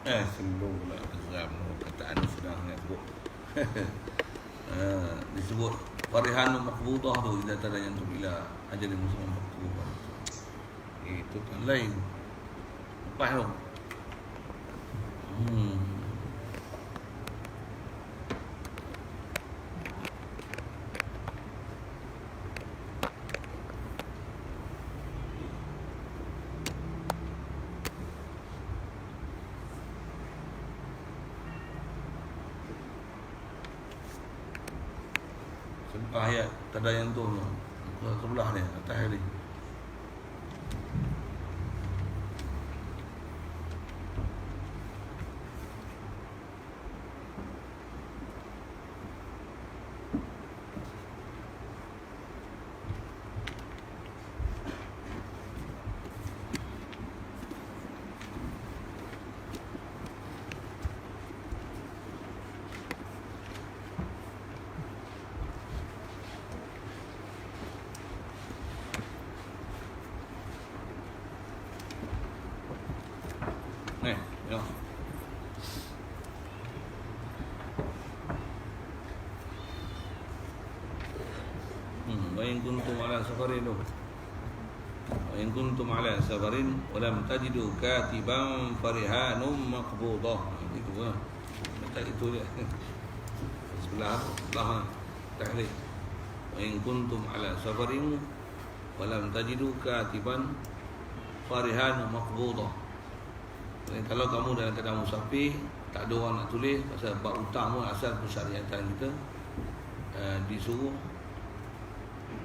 Sembung pula geram kataan sedang nak sebut. Disebut farihanul maqbudah tu idza tadayantum ila ajalin musamman maktubah. Itu kan lain. Lepas tu. Ayat tadayantum sebelah ni atas ni. Ya. Wa in kuntum ala safarin وإن كنتم على سفر ولم تجدوا كاتبا فرهان مقبوضة. Itu lah. Tak itu dia. Sebelah tahlil. وإن كنتم على سفر ولم تجدوا كاتبا فرهان مقبوضة. Kalau kamu dalam keadaan musafir, tak ada orang nak tulis pasal bab hutang pun asal persyariatan kita disuruh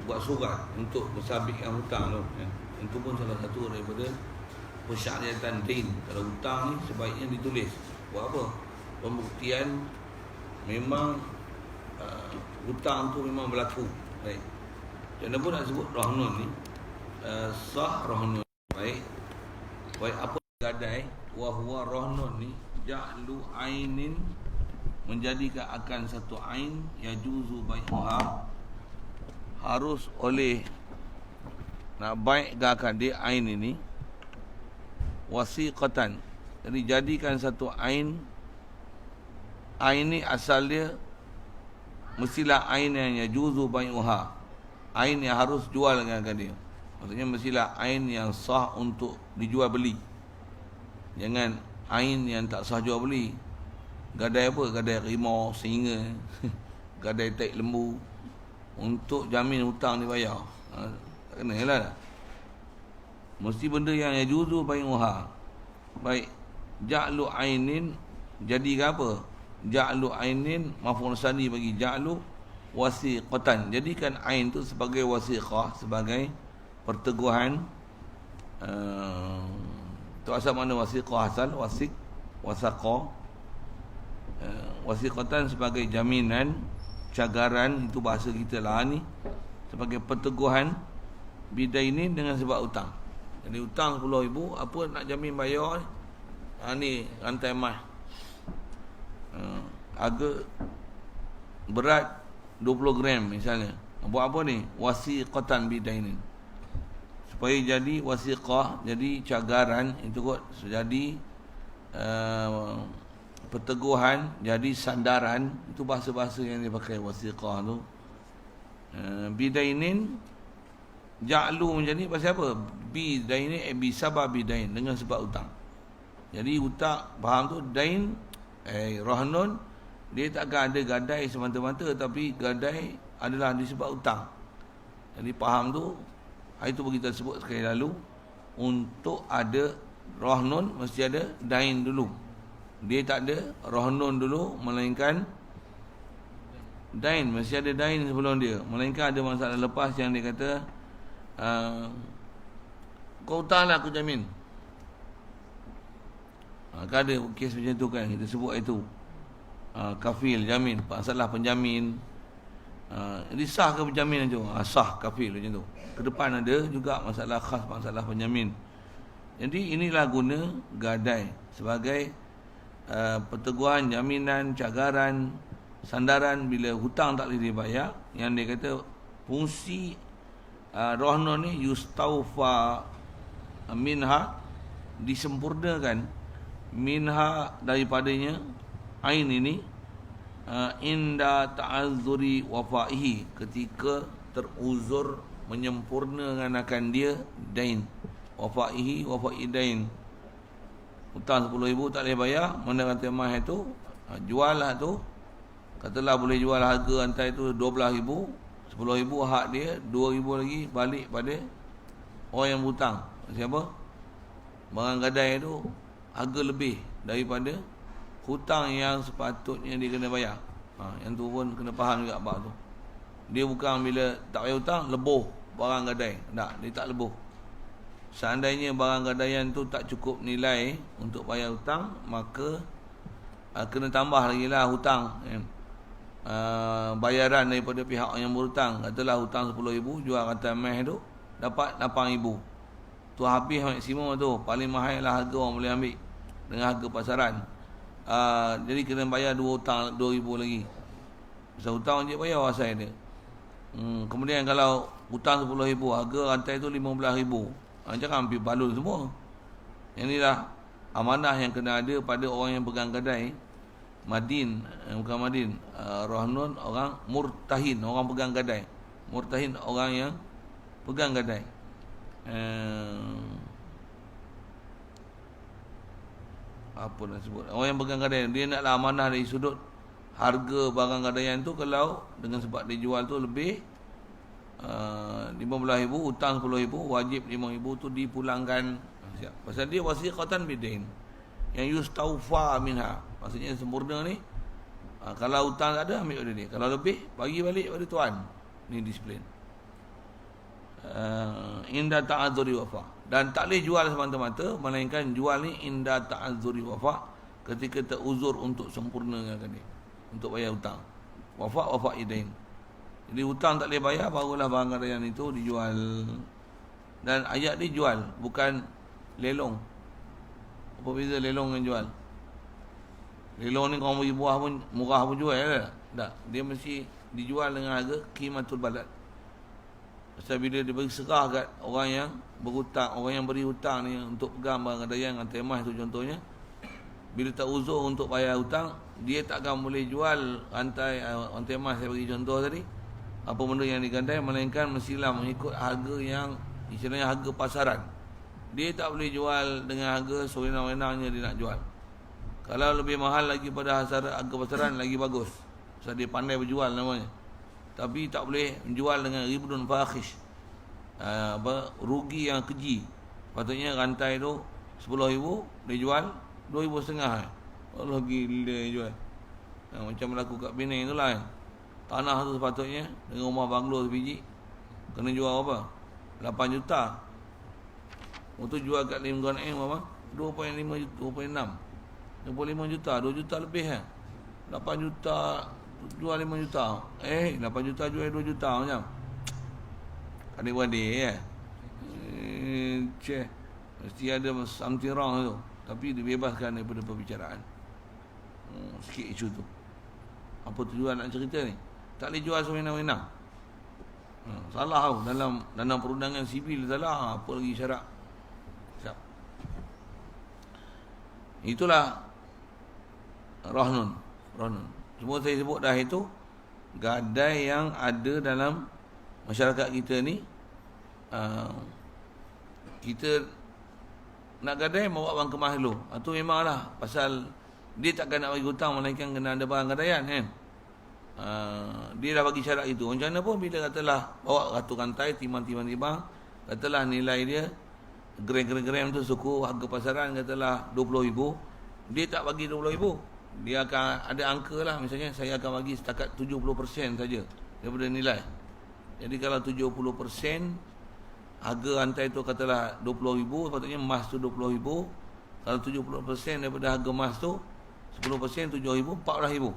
buat surat untuk mensabitkan hutang tu. Itu pun salah satu daripada persyariatan din. Kalau hutang ni sebaiknya ditulis. Buat apa? Pembuktian memang hutang tu memang berlaku. Baik. Kenapa nak sebut rahnun ni? Sah rahnun. Baik. Baik, apa gadai? Wa huwa rahnun ni ja'lu ainin, menjadikan akan satu ain yajuzu bai'uha, harus oleh nak baik akan dia ain ini wasiqatan. Jadi jadikan satu ain ni asal dia mestilah ain yang yajuzu bai'uha, ain yang harus jual dengan dia. Maksudnya mestilah ain yang sah untuk dijual beli. Jangan ain yang tak sah jual beli. Gadai apa? Gadai rimau, singa, gadai taik lembu untuk jamin hutang dibayar. Tak kena lah. Mesti benda yang yajuzu bai'uha. Baik. Ja'lu ainin, jadikan apa? Ja'lu ainin maf'ul sani bagi ja'lu wasiqatan. Jadikan ain tu sebagai wasiqah, sebagai perteguhan. Tu asal mana wasiqah asal? Wasaqa. Wasiqatan sebagai jaminan, cagaran, itu bahasa kita lah ni, sebagai perteguhan bidaini dengan sebab hutang. Jadi hutang 10,000, apa nak jamin bayar ni? Rantai emas harga berat 20 gram misalnya. Buat apa ni? Wasiqatan bidaini, supaya jadi wasiqah, jadi cagaran, itu kot jadi perteguhan, jadi sandaran. Itu bahasa-bahasa yang dipakai wasiqah tu. Bidainin ja'lu menjadi pasal apa? Bidainin bisabab bidain, dengan sebab hutang. Jadi hutang, faham tu, dain rahnun, dia takkan ada gadai semata-mata, tapi gadai adalah disebab hutang. Jadi faham tu. Itu kita sebut sekali lalu, untuk ada rahnun mesti ada dain dulu. Dia tak ada rahnun dulu, melainkan dain. Mesti ada dain sebelum dia. Melainkan ada masalah lepas yang dia kata, kau hutanglah, aku jamin. Kan ada kes macam tu kan, kita sebut itu kafil, jamin, masalah penjamin. Jadi sah ke penjamin tu? Sah kafil macam tu. Ke depan ada juga masalah khas, masalah penjamin. Jadi inilah guna gadai sebagai perteguhan, jaminan, cagaran, sandaran bila hutang tak boleh dibayar. Yang dia kata fungsi rahnun ni yustaufa minha, disempurnakan minha daripadanya ain ini inda ta'azzuri wafaihi ketika teruzur menyempurnakan dia dain wafaihi wafai dain hutang 10,000 tak boleh bayar mana kata mah itu jual lah tu katalah boleh jual harga hantar itu 12,000 10,000 hak dia 2,000 lagi balik pada orang yang berhutang siapa barang gadai tu harga lebih daripada hutang yang sepatutnya dia kena bayar. Yang tu pun kena faham juga bab tu. Dia bukan bila tak bayar hutang lebuh barang gadai. Tak, dia tak lebuh. Seandainya barang gadaian tu tak cukup nilai untuk bayar hutang, maka kena tambah lagi lah hutang. Bayaran daripada pihak yang berhutang. Katalah hutang 10,000, jual kata meh tu dapat 8,000. Tu habis maksimum tu. Paling mahal lah harga orang boleh ambil dengan harga pasaran. Jadi kena bayar 2 hutang 2,000 lagi. Pasal hutang je bayar asal dia. Kemudian kalau hutang 10,000, harga rantai tu 15,000. Jangan ambil balul semua. Yang ni lah amanah yang kena ada pada orang yang pegang gadai. Madin, bukan madin, rahnun orang murtahin, orang pegang gadai. Murtahin orang yang pegang gadai. Apa nak sebut, orang yang pegang gadaian dia naklah amanah dari sudut harga barang gadaian tu. Kalau dengan sebab dia jual tu lebih 15,000, hutang 10,000, wajib 5,000 tu dipulangkan. Siap. Pasal dia wasiqatan bidain yang yustaufa minha, maksudnya sempurna ni. Kalau hutang tak ada, ambil pada dia. Kalau lebih, bagi balik pada tuan. Ni disiplin. Inda ta'adzuri wafa. Dan tak boleh jual semata-mata, melainkan jual ni inda ta'adzuri wafa, ketika teruzur untuk sempurnakan dia, untuk bayar hutang. Wafa idain. Jadi hutang tak boleh bayar, barulah barang gadaian itu dijual. Dan ayat dia jual, bukan lelong. Apa beza lelong dengan jual? Lelong ni kalau bagi buah pun murah pun jual tak? Tak. Dia mesti dijual dengan harga qimatul balad. Pasal bila dia bagi serah kat orang yang berhutang, orang yang beri hutang ni untuk pegang barang gadaian dengan temah tu contohnya, bila tak uzur untuk bayar hutang, dia takkan boleh jual rantai orang temah saya bagi contoh tadi, apa benda yang digandai, melainkan mestilah mengikut harga yang istilahnya harga pasaran. Dia tak boleh jual dengan harga sewenang-wenangnya dia nak jual. Kalau lebih mahal lagi pada harga pasaran lagi bagus. Sebab dia pandai berjual namanya. Tapi tak boleh menjual dengan ribun fakhish, rugi yang keji. Patutnya rantai tu 10,000, dia jual 2,500. Allah gila jual. Macam berlaku kat Penang tu lah. Tanah tu sepatutnya dengan rumah banglo sebiji kena jual apa? 8 juta. Untuk jual kat Lim M apa? 2.5 juta, 2.6. 25 juta, 2 juta lebih kan? 8 juta jual 5 juta. 8 juta jual 2 juta macam. Adik-adik ya. Mesti ada something wrong tu. Tapi dibebaskan daripada perbicaraan. Sikit isu tu. Apa tujuan nak cerita ni? Tak boleh jual sewenang-wenang. Salah tau. Dalam perundangan sivil salah. Apa lagi syarat? Siap. Itulah rahnun. Semua saya sebut dah itu gadai yang ada dalam masyarakat kita ni. Kita nak gadai bawa wang kemas dulu. Itu memanglah pasal dia takkan nak bagi hutang melainkan kena ada barang gadaian kan. Dia dah bagi syarat itu. Macam mana pun bila katalah bawa ratus rantai timbang, katalah nilai dia gram tu suku harga pasaran katalah 20,000, dia tak bagi 20,000. Dia akan ada angka lah, misalnya saya akan bagi setakat 70% saja daripada nilai. Jadi kalau 70% harga rantai tu katalah 20,000, sepatutnya emas tu 20,000. Kalau 70% daripada harga emas tu 10% 7,000, 14,000.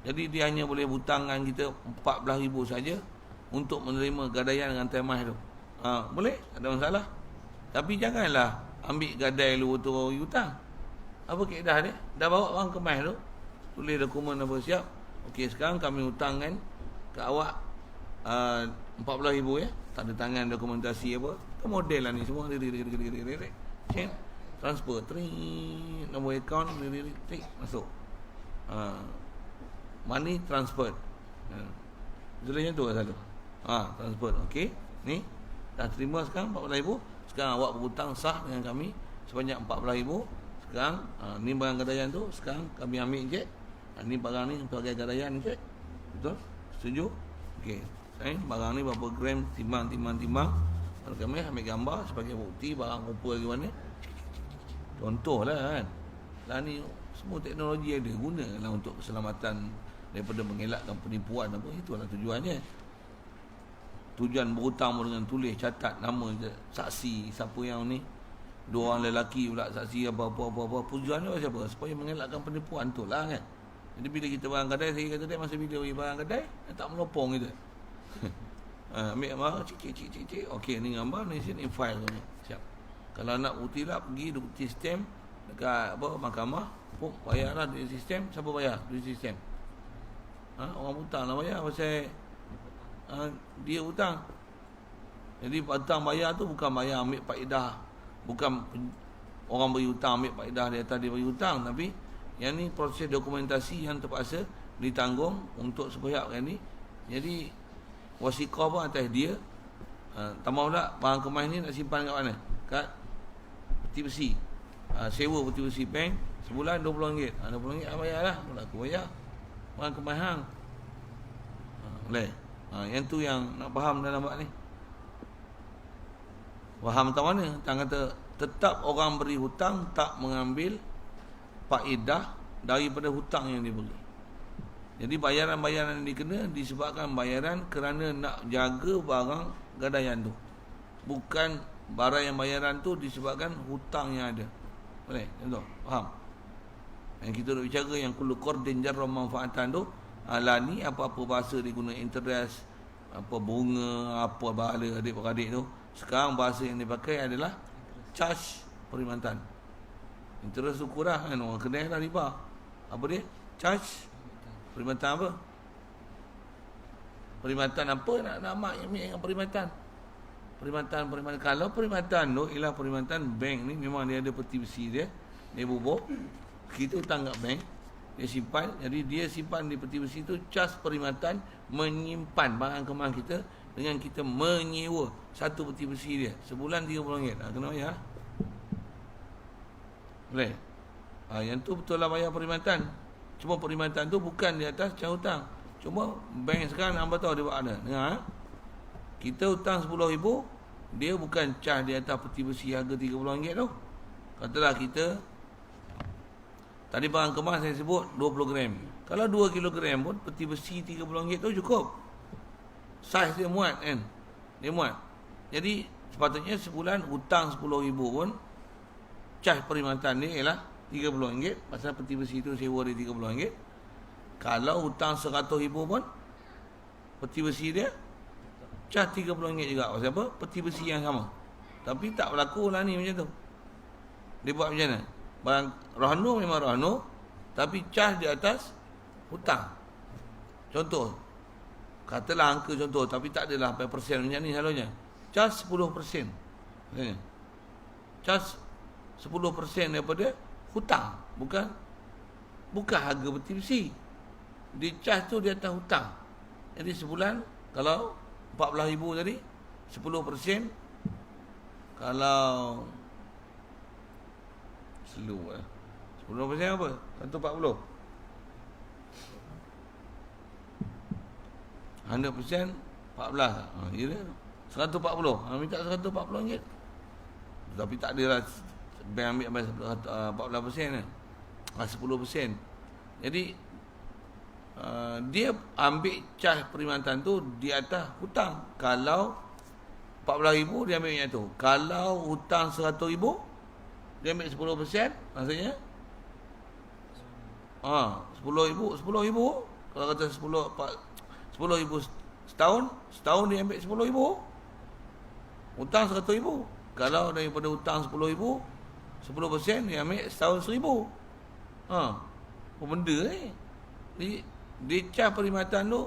Jadi dia hanya boleh hutangkan kita 14,000 saja untuk menerima gadaian rantai emas tu. Boleh, tak ada masalah. Tapi janganlah ambil gadai lu tu hutang. Apa kaedah dia? Dah bawa wang kemas tu, tulis dokumen apa siap. Okey, sekarang kami hutangkan ke awak 14,000 ya. Tak ada tangan dokumentasi apa. Itu model lah ni semua. transfer, nombor akaun, masuk. Money transfer. Jelas macam tu lah selalu. Transfer. Okey. Ni dah terima sekarang 14,000. Sekarang awak berhutang sah dengan kami sebanyak 14,000. Sekarang ni barang gadaian tu, sekarang kami ambil je. Ni barang ni sebagai gadaian je. Betul? Setuju? Okey. Barang ni berapa gram, timbang. Kalau kami ambil gambar sebagai bukti barang rupa lagi mana. Contohlah kan. Lah ni semua teknologi ada, gunalah untuk keselamatan daripada mengelakkan penipuan apa. Itulah tujuannya. Tujuan berhutang dengan tulis catat nama saksi siapa yang ni, dua orang lelaki pula saksi apa. Tujuannya siapa? Supaya mengelakkan penipuan tu lah kan. Jadi bila kita barang kedai, saya kata dia masa bila bagi barang kedai tak melopong kita. Ambil gambar, cik. Okey, ni gambar, ni sini file tu. Siap. Kalau nak bukti lah, pergi bukti sistem dekat mahkamah, bayarlah duit sistem. Siapa bayar? Duit sistem. Orang hutang lah bayar pasal dia hutang. Jadi hutang bayar tu bukan bayar ambil faedah, bukan orang beri hutang ambil faedah di atas dia beri hutang, tapi yang ni proses dokumentasi yang terpaksa ditanggung untuk sepihak kan ni. Jadi wasiqah pun atas dia. Tambah pula barang kemas ni nak simpan kat mana? Kat peti besi. Sewa peti besi bank sebulan RM20. RM20 bayarlah, aku bayar. Barang kemas hang. Boleh. Yang tu yang nak faham dalam bab ni. Faham tak mana? Tang kata tetap orang beri hutang tak mengambil faedah daripada hutang yang diberi. Jadi bayaran-bayaran yang dikena disebabkan bayaran kerana nak jaga barang gadaian tu. Bukan barang yang bayaran tu disebabkan hutang yang ada. Boleh? Contoh, faham? Yang kita nak bicara yang kullu qardin jarra manfaatan tu, ni apa-apa bahasa diguna interest, apa bunga, apa bahala adik-beradik tu. Sekarang bahasa yang dipakai adalah charge perkhidmatan. Interest tu kurang kan, orang kedai dah riba. Apa dia? Charge perkhidmatan apa? Perkhidmatan apa nak mak yang dengan perkhidmatan? Perkhidmatan. Kalau perkhidmatan tu ialah perkhidmatan bank ni, memang dia ada peti besi dia bubuk. Kita hutang kat bank, dia simpan. Jadi dia simpan di peti besi tu cas perkhidmatan menyimpan barang kemas kita dengan kita menyewa satu peti besi dia sebulan RM30. Kena bayar. Boleh? Yang tu betul lah bayar perkhidmatan. Cuma perkhidmatan tu bukan di atas cas hutang. Cuma bank sekarang hamba tahu dia buat ada. Dengar, kita hutang RM10,000, dia bukan cas di atas peti besi harga RM30 tu. Katalah kita tadi barang kemas saya sebut 20 gram. Kalau 2 kilogram pun peti besi RM30 tu cukup. Saiz dia muat kan. Dia muat. Jadi sepatutnya sebulan hutang RM10,000 pun cas perkhidmatan dia ialah RM30. Pasal peti besi tu sewa dia RM30. Kalau hutang RM100,000 pun peti besi dia cas RM30 juga. Pasal apa? Peti besi yang sama. Tapi tak berlaku lah ni macam tu. Dia buat macam mana? Barang rahnu memang rahnu, tapi cas di atas hutang. Contoh, katalah angka contoh, tapi tak adalah berapa persen macam ni selalunya. Cas 10%. Cas 10% daripada hutang. Bukan harga peti besi. Di cas tu di atas hutang. Jadi sebulan kalau RM14,000 tadi 10%, kalau slow 10% apa? 140. 100% 14. Ya dah. 140. Minta RM140. Tapi tak adalah bank ambil 14% kan. 10%. Jadi dia ambil cas perkhidmatan tu di atas hutang. Kalau RM14,000 dia ambil yang tu. Kalau hutang RM100,000 dia ambil 10%, maksudnya RM10,000. Kalau kata 10,000 setahun dia ambil RM10,000. Hutang RM100,000. Kalau daripada hutang RM10,000, 10% dia ambil setahun RM1,000. Apa benda ni? Dia cas perkhidmatan tu,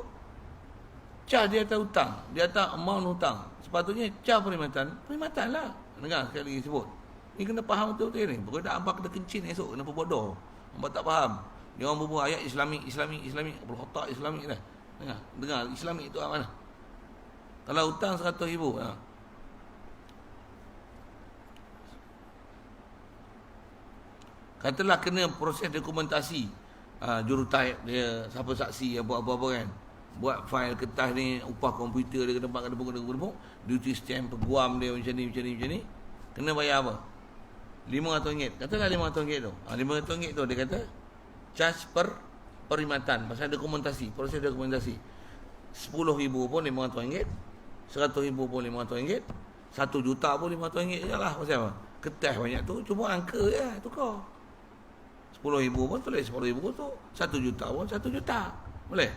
cas dia atas hutang, dia atas amount hutang. Sepatutnya cas perkhidmatan lah. Dengar sekali lagi sebut. Ni kena faham betul-betul ni. Budak hangpa kena kencing esok, kenapa bodoh. Hangpa tak faham. Dia orang berbual ayat Islamik, Abdul Khattab Islamik dah. Dengar Islamik itu mana? Kalau hutang 100,000, katalah kena proses dokumentasi, jurutype dia, siapa saksi, apa-apa kan. Buat fail kertas ni, upah komputer dia kena duty stamp, peguam dia macam ni. Kena bayar apa? RM500. Katalah RM500 tu. RM500 tu dia kata charge per perkhidmatan pasal dokumentasi, proses dokumentasi. RM10,000 pun RM500, RM100,000 pun RM500, RM1,000,000 pun RM500 je lah. Pasal apa? Kertas banyak tu, cuma angka je tukar. RM10,000 pun tulis RM10,000 tu, RM1,000,000 pun RM1,000,000. Boleh?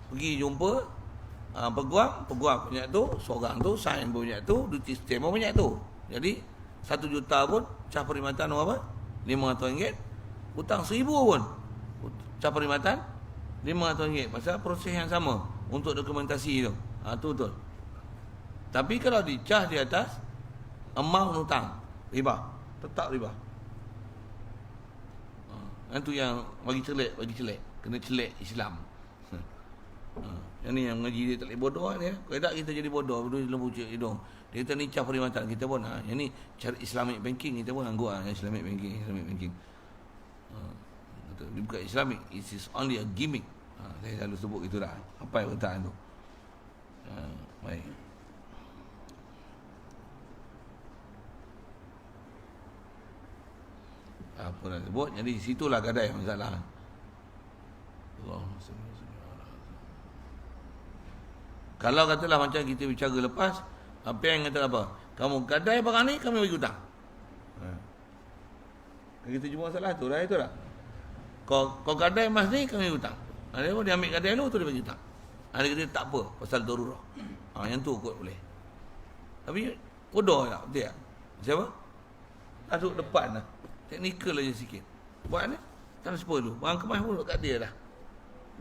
Pergi jumpa peguam banyak tu, seorang tu, sign pun banyak tu, duty stamp pun banyak tu. Jadi RM1,000,000 pun cas perkhidmatan apa? RM500. Hutang RM1,000 pun cas perkhidmatan RM500. Pasal proses yang sama untuk dokumentasi tu. Tu betul. Tapi kalau dicas di atas amount hutang, riba, tetap riba. Itu yang bagi celek, kena celek Islam. Yang ni yang mengaji dia tak boleh bodoh dia. Kalau tak kita jadi bodoh, lembu cik hidung. Dia kata ni cas perkhidmatan kita pun. Yang ni cara Islamic banking kita pun anggap Islamic banking. Dia bukan Islamic, it is only a gimmick. Saya selalu sebut itu dah. Apa yang perkataan tu? Baik. Apa nak sebut? Jadi situlah gadai masalah. Kalau katalah macam kita bicara lepas, apa yang kata apa? Kamu gadai barang ni, kami bagi hutang. Kita jumpa masalah tu dah, itu dah. Kau gadai emas ni, kami hutang. Dia ambil gadai lu, tu dia bagi hutang. Dia kata tak apa, pasal darurah. Yang tu kot boleh. Tapi bodoh tak? Betul tak? Siapa? Masuk depan lah. Teknikal aja sikit. Buat ni, transfer dulu. Barang kemas pun kat dia dah.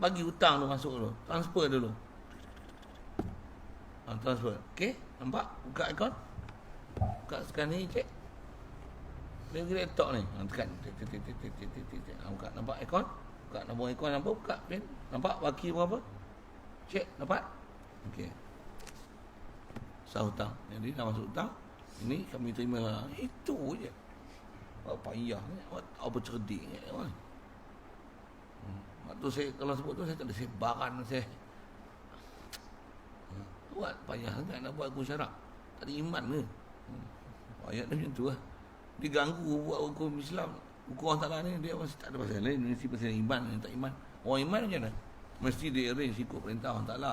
Bagi hutang tu masuk dulu. Transfer dulu. Transfer. Okey, nampak? Buka akaun. Buka sekarang ni, cek. Dia kira laptop ni. Tekan. Buka. Nampak akaun? Buka nombor akaun nampak? Buka. Nampak baki berapa? Cek. Dapat? Okey. Sah hutang. Jadi dah masuk hutang. Ini kami terima. Itu je. Apa payah ni? Apa cerdik ni? Waktu saya, kalau sebut tu, saya tak ada sebaran. Saya buat payah sangat nak buat hukum syarak. Tak ada iman ke? Ayat dia macam tu lah. Dia ganggu buat hukum Islam. Hukum Allah Ta'ala ni, dia masih tak ada pasal lain. Mesti pasal iman, tak iman. Orang iman macam mana? Mesti dia arrange ikut perintah Allah Ta'ala.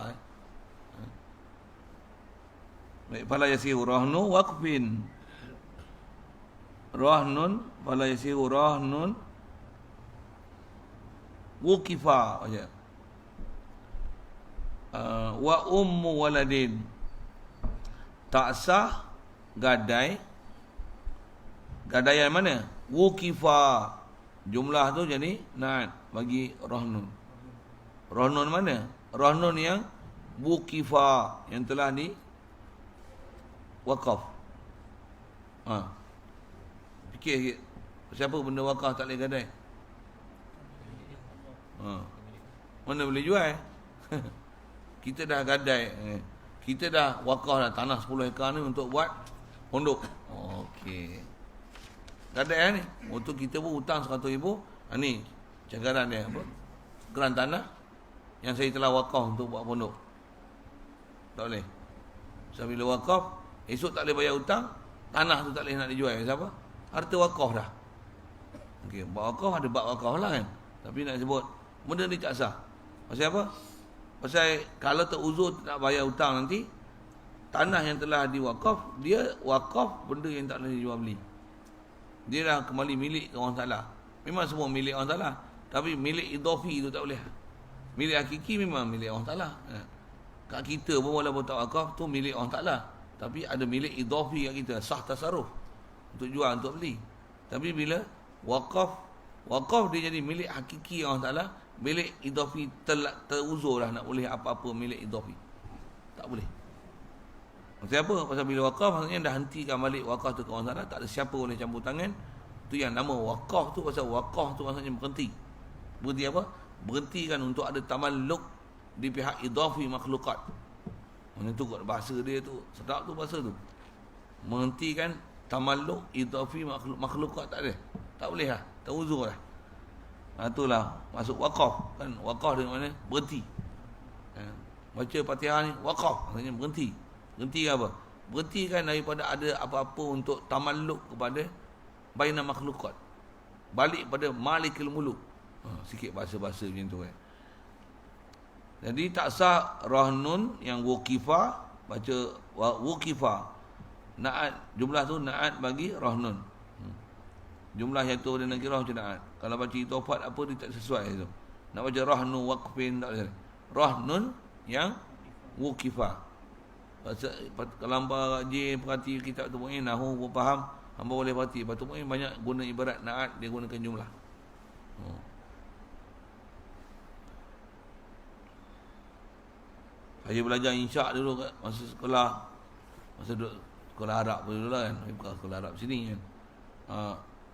Baik, fala yasihu rahnu waqfin. Rahnun, fala yasihu rahnun wukifa aja. Wa ummu waladin, tak sah gadai. Gadaian mana? Wukifa. Jumlah tu jadi naat bagi rahnun. Rahnun mana? Rahnun yang wukifa, yang telah di wakaf. Fikir sikit. Siapa benda wakaf tak boleh gadai? Mana boleh jual? Kita dah gadai, kita dah wakaf dah tanah 10 ekar ni untuk buat pondok. Okey. Gadai ni, untuk kita pun hutang 100,000. Ni cakaran dia apa? Geran tanah yang saya telah wakaf untuk buat pondok. Tak boleh. So bila wakaf, esok tak boleh bayar hutang, tanah tu tak boleh nak dijual. Siapa? Harta wakaf dah. Okey, bab wakaf ada bab wakaf lah kan. Tapi nak sebut benda ni tak sah. Pasal apa? Pasal kalau teruzur nak bayar hutang nanti, tanah yang telah diwakaf, dia wakaf benda yang tak boleh dijual beli. Dia dah kembali milik orang Ta'ala. Memang semua milik orang Ta'ala, tapi milik idhafi tu tak boleh. Milik hakiki memang milik orang Ta'ala. Kat kita pun walaupun tak wakaf tu milik orang Ta'ala, tapi ada milik idhafi kat kita, sah tasarruf untuk jual, untuk beli. Tapi bila wakaf dia jadi milik hakiki orang Ta'ala, milik idhafi teruzur lah nak boleh apa-apa milik idhafi. Tak boleh. Pasal apa? Pasal bila wakaf maksudnya dah hentikan balik wakaf tu ke orang sana, tak ada siapa boleh campur tangan. Tu yang nama wakaf tu, pasal wakaf tu maksudnya berhenti. Berhenti apa? Berhentikan untuk ada tamalluk di pihak idafi makhlukat. Mana tu kot bahasa dia tu, sedap tu bahasa tu. Menghentikan tamalluk idafi makhlukat tak ada. Tak boleh lah, tak uzur lah. Itulah masuk wakaf kan. Wakaf dengan mana? Berhenti. Baca Fatihah ni wakaf, maksudnya berhenti. Berhenti apa? Berhentikan daripada ada apa-apa untuk tamalluk kepada baina makhlukat. Balik pada Malikul Muluk. Sikit bahasa-bahasa macam tu kan. Jadi tak sah rahnun yang wukifa, baca wukifa. Naat, jumlah tu naat bagi rahnun. Jumlah yang tu dia nak kira macam naat. Kalau baca itofat apa dia tak sesuai tu. Nak baca rahnu waqfin tak boleh. Rahnun yang wukifa. Kalau hamba rajin perhati kitab tu mungkin nahu pun faham, hamba boleh perhati. Lepas tu mungkin banyak guna ibarat naat, dia gunakan jumlah. Saya belajar insya' dulu kat masa sekolah. Masa duduk sekolah Arab dulu lah kan. Bukan sekolah Arab sini kan.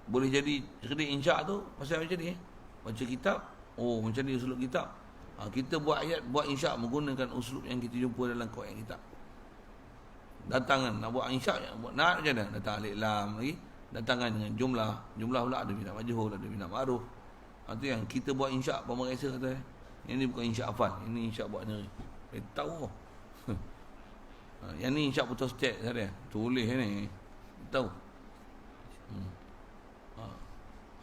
Boleh jadi cerdik insya' tu pasal macam ni. Baca kitab, macam ni uslub kitab. Kita buat ayat, buat insya' menggunakan uslub yang kita jumpa dalam Quran kitab. Datang kan, nak buat insya', buat naat macam mana? Datang alif lam lagi. Datangkan dengan jumlah. Jumlah pula ada bina majhul, ada bina ma'ruf. Itu yang kita buat insya' pemeriksa kata. Yang ni bukan insya' hafal, ini insya' buat sendiri. Tahu. Yang ni insya' putus step saya. Tulis ni. Tahu.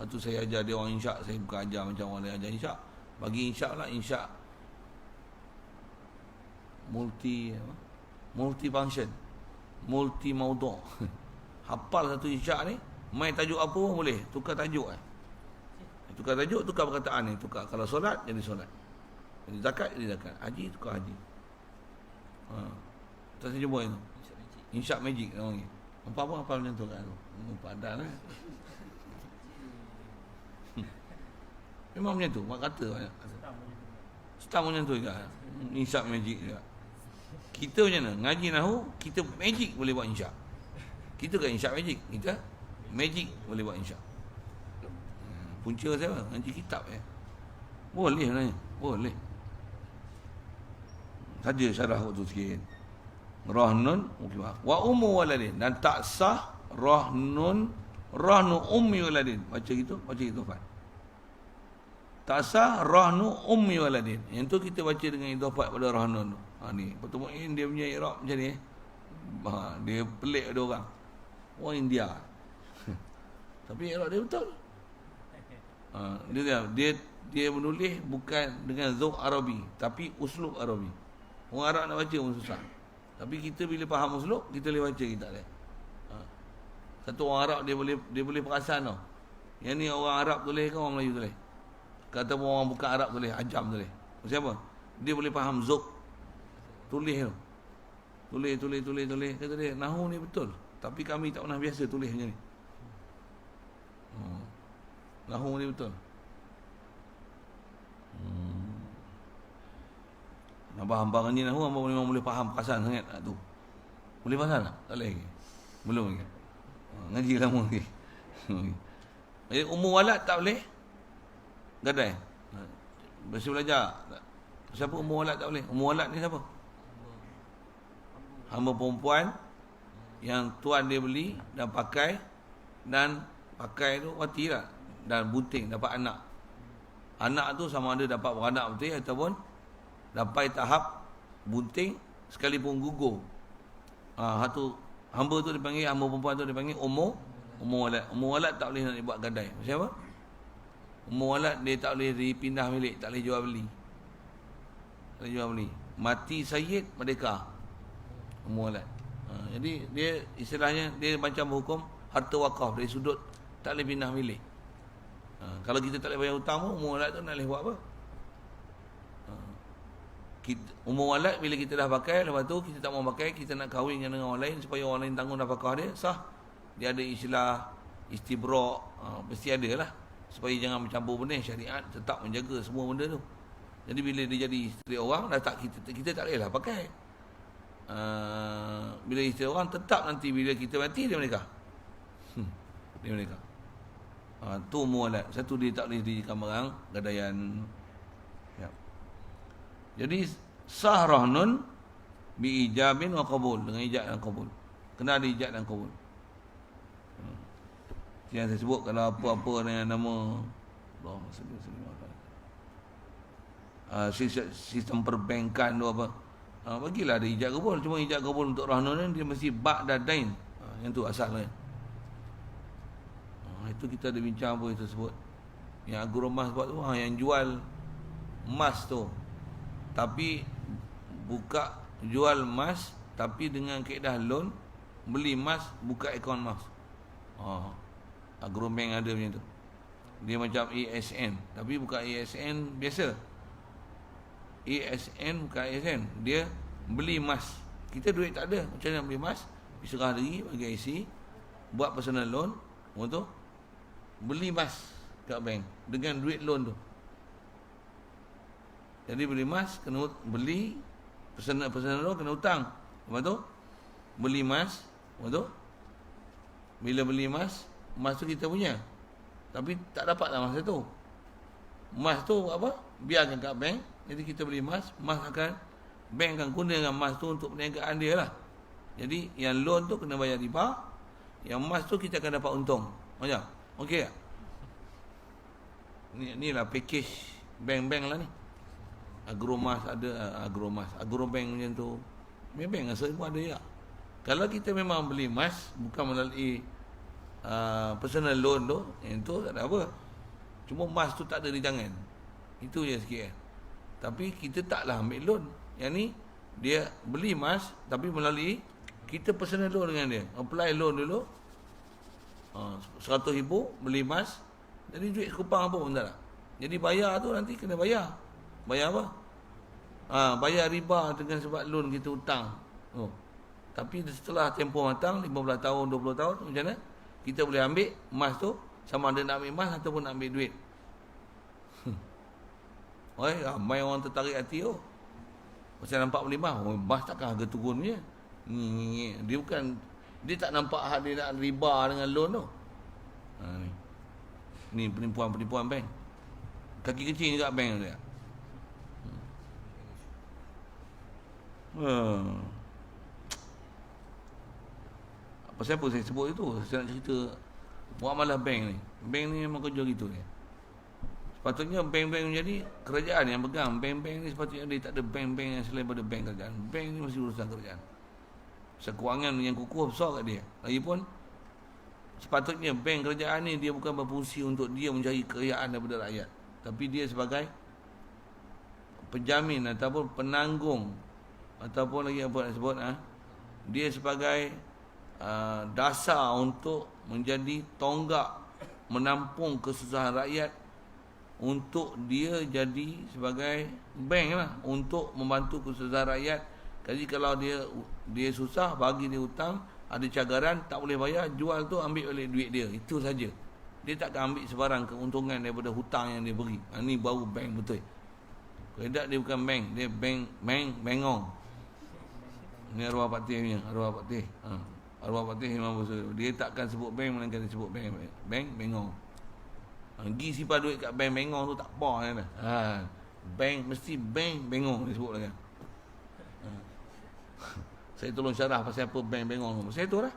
Lepas tu saya ajar dia orang insya', saya bukan ajar macam orang lain ajar insya'. Bagi insya' lah, insya' multi function, multi maudhu'. Hafal satu insya' ni, main tajuk apa pun boleh, tukar tajuk tukar tajuk, tukar perkataan ni, tukar. Kalau solat jadi solat, jadi zakat jadi zakat, haji tukar haji. Tak saya jumpa itu insya' magic orang ni. Apa macam tu kan, padan lah. Memang macam tu, mak kata banyak. Stam macam tu juga. Insya' magic juga. Kita macam mana? Ngaji nahu, kita magic boleh buat insya'. Kita kan insya' magic. Kita magic boleh buat insya'. Punca saya apa? Ngaji kitab boleh sebenarnya. Boleh. Saja syarah waktu sikit. Rahnun wa ummu waladin. Dan tak sah rahnu ummi waladin. Baca gitu, Fat. Tak sah rahnu ummi waladin. Yang tu kita baca dengan idhafat pada rahnun. Ni pertemuan dia punya i'rab macam ni. Dia pelik ada orang. Orang India. Tapi i'rab dia betul. Dia menulis bukan dengan zauq Arabi, tapi uslub Arabi. Orang Arab nak baca pun susah. Tapi kita bila faham uslub, kita boleh baca kita dia. Satu orang Arab dia boleh perasan tau. Yang ni orang Arab tulis ke orang Melayu tulis? Kata orang bukan Arab tulis, ajam tulis. Siapa? Dia boleh faham zauq. Tulis tu. Tulis. Kata dia, nahu ni betul. Tapi kami tak pernah biasa tulis macam ni. Nahu ni betul. Hamba ngaji nahu, hamba memang boleh faham perasan sangat tu. Boleh faham tak? Tak boleh lagi. Belum lagi. Ngaji lama lagi. Jadi umur walad tak boleh gadai. Biasa belajar. Siapa umur walad tak boleh? Umur walad ni siapa? Hamba perempuan yang tuan dia beli dan pakai tu mati lah. Dan bunting dapat anak. Anak tu sama ada dapat beranak betul ataupun dapat tahap bunting sekalipun gugur. Satu hamba tu dipanggil, hamba perempuan tu dipanggil umur walad. Umur walad tak boleh nak dibuat gadai. Siapa? Umur walad dia tak boleh dipindah milik, tak boleh jual beli. Tak boleh jual beli. Mati sayyid merdeka. Umur walad. Jadi dia istilahnya dia macam hukum harta wakaf dari sudut tak boleh pindah milik. Kalau kita tak boleh bayar hutang pun, umur walad tu nak boleh buat apa? Umur walad bila kita dah pakai, lepas tu kita tak mau pakai, kita nak kahwin dengan orang lain supaya orang lain tanggung nafkah dia, sah. Dia ada istilah istibra', mesti ada lah. Supaya jangan mencampur benih, syariat tetap menjaga semua benda tu. Jadi bila dia jadi isteri orang, dah tak kita tak boleh lah pakai. bila isteri orang, tetap nanti bila kita mati dia menikah. Dia menikah. Tu mualat. Satu, dia tak boleh dijadikan barang gadaian. Ya. Jadi sah rahnun bi ijabin wa qabul, dengan ijab dan qabul. Kena ada ijab dan qabul. Yang saya sebut, kalau apa-apa dengan nama sistem perbankan tu apa, bagilah ada ijab qabul. Cuma ijab qabul untuk rahnun ni dia mesti ba'da dain. Yang tu asalnya. Itu kita ada bincang apa itu sebut. Yang agromas buat tu, yang jual emas tu. Tapi buka jual emas tapi dengan kaedah loan, beli emas, buka akaun emas. Agrobank ada macam tu. Dia macam ASN, tapi bukan ASN biasa. ASN bukan ASN, dia beli emas. Kita duit tak ada, macam mana beli emas? Diserah diri, bagi IC, buat personal loan untuk beli emas kat bank dengan duit loan tu. Jadi beli emas kena beli personal loan, kena hutang. Lepas tu beli emas, lepas tu bila beli emas tu kita punya. Tapi tak dapatlah masa tu. Emas tu apa? Biarkan kat bank. Jadi kita beli emas akan bank akan gunakan emas tu untuk perniagaan dia lah. Jadi yang loan tu kena bayar riba, yang emas tu kita akan dapat untung. Macam? Okey tak? Ni lah package bank-bank lah ni. Agromas ada, agrobank macam tu. Bank asal pun ada ya. Kalau kita memang beli emas bukan melalui personal loan tu, yang tu tak ada apa. Cuma emas tu tak ada di tangan. Itu je sikit. Tapi kita taklah ambil loan. Yang ni dia beli emas tapi melalui kita personal loan dengan dia. Apply loan dulu. 100,000 beli emas. Jadi duit kupang apa pun tak nak. Jadi bayar tu nanti kena bayar. Bayar apa? Bayar riba dengan sebab loan kita hutang. Tapi setelah tempoh matang 15 tahun, 20 tahun, macam mana? Kita boleh ambil emas tu, sama ada nak ambil emas ataupun nak ambil duit. Ramai orang tertarik hati tu. Macam nampak beli emas, emas takkan harga turun punya. Dia bukan, dia tak nampak dia nak riba dengan loan tu. Ni penipuan bank. Kaki kecil juga bank dia. Pasal apa saya sebut itu? Saya nak cerita muamalah bank ni. Bank ni memang kerja gitu ni. Sepatutnya bank-bank menjadi kerajaan yang pegang. Bank-bank ni sepatutnya dia tak ada bank-bank yang selain daripada bank kerajaan. Bank ni mesti urusan kerajaan. Keuangan yang kukuh besar kat dia. Lagipun sepatutnya bank kerajaan ni dia bukan berfungsi untuk dia mencari kekayaan daripada rakyat. Tapi dia sebagai penjamin ataupun penanggung, ataupun lagi apa nak sebut, dia sebagai dasar untuk menjadi tonggak menampung kesusahan rakyat, untuk dia jadi sebagai bank lah untuk membantu kesusahan rakyat. Jadi kalau dia susah, bagi dia hutang, ada cagaran, tak boleh bayar, jual tu, ambil balik duit dia. Itu saja. Dia takkan ambil sebarang keuntungan daripada hutang yang dia beri. Ini baru bank betul. Kalau tidak, dia bukan bank. Dia bengong. Ini arwah Pak Teh punya. Arwah Pak Teh. Arwah Pak Teh memang betul. Dia takkan sebut bank, melainkan dia sebut bank. Bank, bengong. Pergi simpan duit kat bank bengong tu tak apa kan. Bank, mesti bank bengong dia sebut lagi. Saya tolong syarah pasal apa bank bengong tu. Pasal itu lah.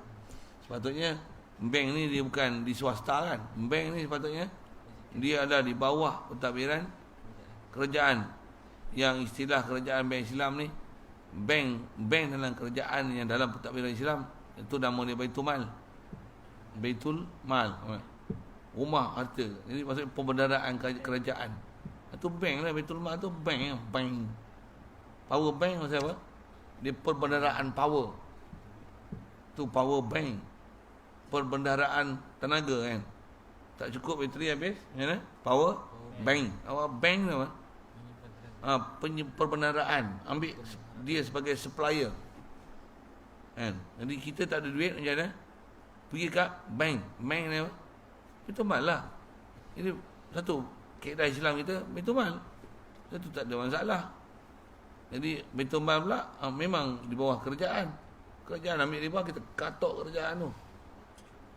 Sepatutnya bank ni dia bukan di swasta kan. Bank ni sepatutnya dia ada di bawah pentadbiran kerajaan. Yang istilah kerajaan bank Islam ni, bank dalam kerajaan yang dalam pentadbiran Islam, itu nama dia Baitul Mal. Baitul Mal. Rumah harta. Jadi maksudnya pembendaraan kerajaan. Itu bank lah. Baitul Mal tu bank. Power bank maksud apa? Dia perbendaraan power. Tu power bank. Perbendaraan tenaga kan. Tak cukup bateri habis. Macam mana? Power bank. Awak bank tu apa? Perbendaraan. Ambil dia sebagai supplier. Kan? Jadi kita tak ada duit macam mana? Pergi kat bank. Bank ni apa? Baitul Mal lah. Ini satu kaedah Islam kita Baitul Mal. Satu tak ada masalah. Jadi Baitul Mal pula memang di bawah kerajaan. Kerajaan ambil riba, kita katok kerajaan tu.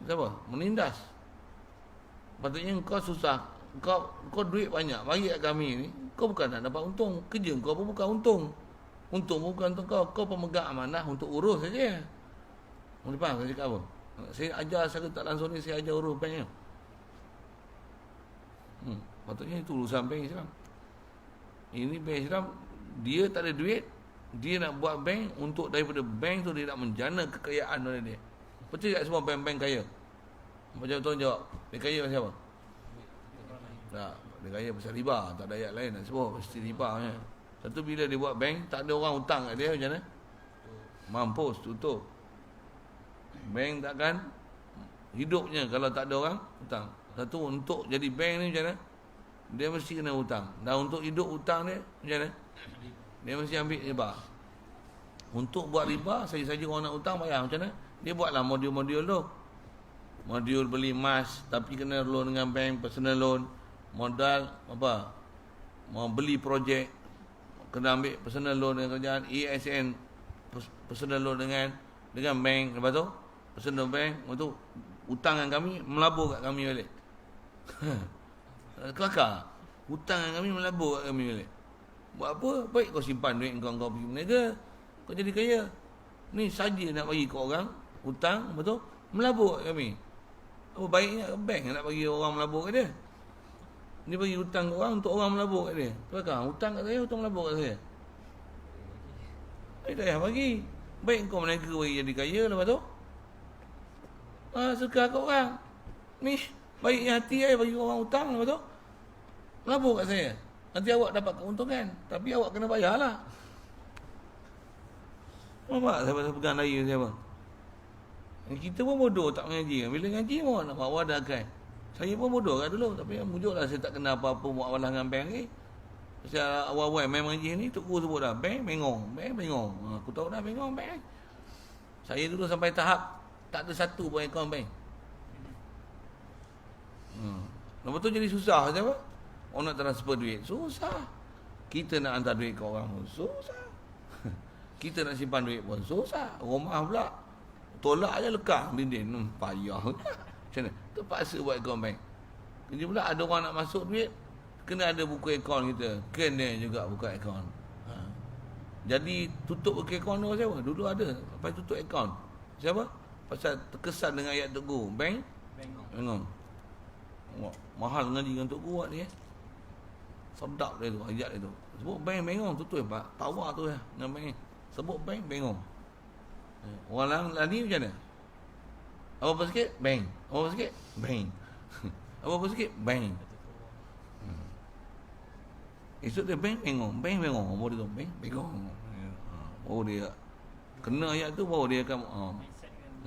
Kenapa? Menindas. Patutnya kau susah, kau duit banyak, bagi kat kami ni, kau bukan nak dapat untung. Kerja kau pun bukan untung. Untung bukan untuk kau pemegang amanah untuk urus saja. Boleh faham saya cakap apa? Saya ajar secara tak langsung ni, saya ajar urus bank ni. Patutnya itu urusan bank Islam. Ini bank Islam, dia tak ada duit, dia nak buat bank untuk daripada bank tu dia nak menjana kekayaan oleh dia. Betul tak semua bank-bank kaya? Macam tolong jawab, dia kaya pasal apa? Tak, dia kaya pasal riba, tak ada ayat lain nak sebut, mesti riba punya. Satu bila dia buat bank, tak ada orang hutang kat dia, macam mana? Mampus, tutup. Bank takkan hidupnya kalau tak ada orang hutang. Satu, untuk jadi bank ni macam mana? Dia mesti kena hutang. Dan untuk hidup hutang dia macam mana? Dia mesti ambil riba. Untuk buat riba, saja-saja orang nak hutang bayar macam mana? Dia buatlah modul-modul tu. Modul beli emas tapi kena loan dengan bank, personal loan. Modal apa? Mau beli projek kena ambil personal loan dengan kerajaan. ESN personal loan dengan bank. Lepas tu personal bank, lepas tu hutang dengan kami, melabur kat kami balik. Kelakar. Hutang dengan kami, melabur kat kami balik. Buat apa? Baik kau simpan duit kau pergi berniaga, kau jadi kaya. Ni saja nak bagi kau orang hutang, betul? Melabur kat kami. Apa baiknya bank nak bagi orang melabur kat dia? Dia bagi hutang kat orang untuk orang melabur kat dia. Kelakar. Hutang kat saya, hutang melabur kat saya. Tak payah bagi. Baik kau berniaga bagi jadi kaya, lepas tu suka kat orang. Ni baiknya hati saya bagi orang hutang, lepas tu melabur kat saya. Nanti awak dapat keuntungan, tapi awak kena bayarlah. Nampak saya pegang daya siapa? Kita pun bodoh tak mengaji. Bila ngaji pun nak bawa wadahkan. Saya pun bodoh kat dulu, tapi mujurlah saya tak kenal apa-apa muamalah dengan bank ni. Pasal awal-awal main mengaji ni, Tok Guru sebut dah, bank bengong. Aku tahu dah bengong bank. Saya dulu sampai tahap tak ada satu pun akaun bank. Lepas tu jadi susah macam apa? Orang nak transfer duit, susah. Kita nak hantar duit ke orang pun susah. Kita nak simpan duit pun susah. Rumah pula tolak je lekang dinding. Payah. Macam mana? Terpaksa buat akaun bank. Kerja pula ada orang nak masuk duit, kena ada buku akaun kita. Kena juga buka akaun. Jadi tutup buku akaun tu siapa? Dulu ada. Lepas tutup akaun. Siapa? Pasal terkesan dengan ayat Tok Guru. Bank? Bengong. Mahal ngaji dengan Tok Guru ni. Sedap dia tu, ayat dia tu. Sebut bank bengong, tutup Pak. Tawa tu ya dengan bank. Sebut bank bengong. Orang lain lari macam mana? Apa sikit? Bank. Apa sikit? Bank. Apa sikit? Bank. Esok dia bank bengong. Bank bengong. Apa dia tu? Bank bengong. Oh dia kena ayat tu baru dia akan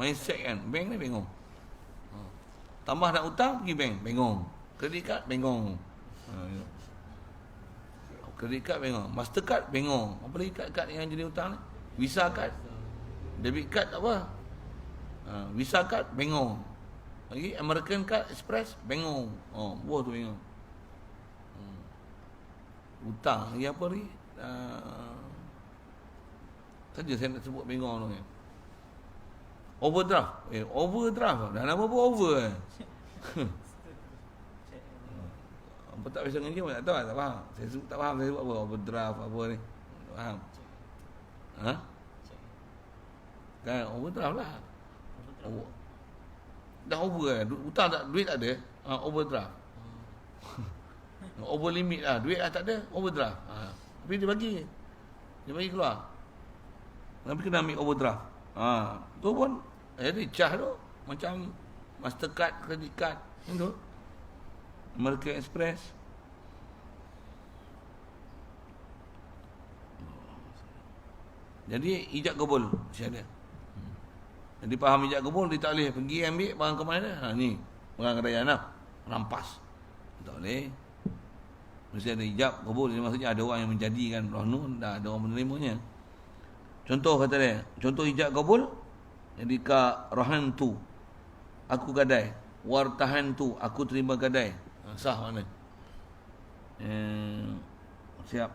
mindset kan. Bank ni bengong. Tambah nak hutang pergi bank bengong. Kredit kad bengong. Kredit kad bengong. Mastercard bengong. Apa lagi kad-kad yang jadi hutang ni? Visa card. Debit card tak apa. Visa card bengong. Lagi American card Express bengong. Buah tu bengong. Hutang lagi apa lagi? Saja saya nak sebut bengong tu kan. Overdraft. Overdraft. Dah nama pun over kan. Apa tak biasa ngaji pun tak tahu, tak faham. Saya sebut tak faham, saya sebut apa? Overdraft apa ni. Tak faham. Kan overdraft lah. Dah over kan. Hutang tak, duit tak ada. Overdraft. Over limit lah. Duit lah tak ada, overdraft. Tapi dia bagi. Dia bagi keluar. Tapi kena ambil overdraft. Tu pun jadi cah tu macam Mastercard, credit card itu. American Express. Jadi ijab kabul mesti ada. Jadi faham ijab kabul, dia tak boleh pergi ambil barang ke mana dah. Ni barang kedai anak rampas. Tak boleh. Mesti ada ijab kabul. Jadi maksudnya ada orang yang menjadikan rahnu, dah ada orang menerimanya. Contoh kata dia, contoh ijab kabul, jadi ka rahan tu aku gadai, wartahan tu aku terima gadai. Sah mana? Siap.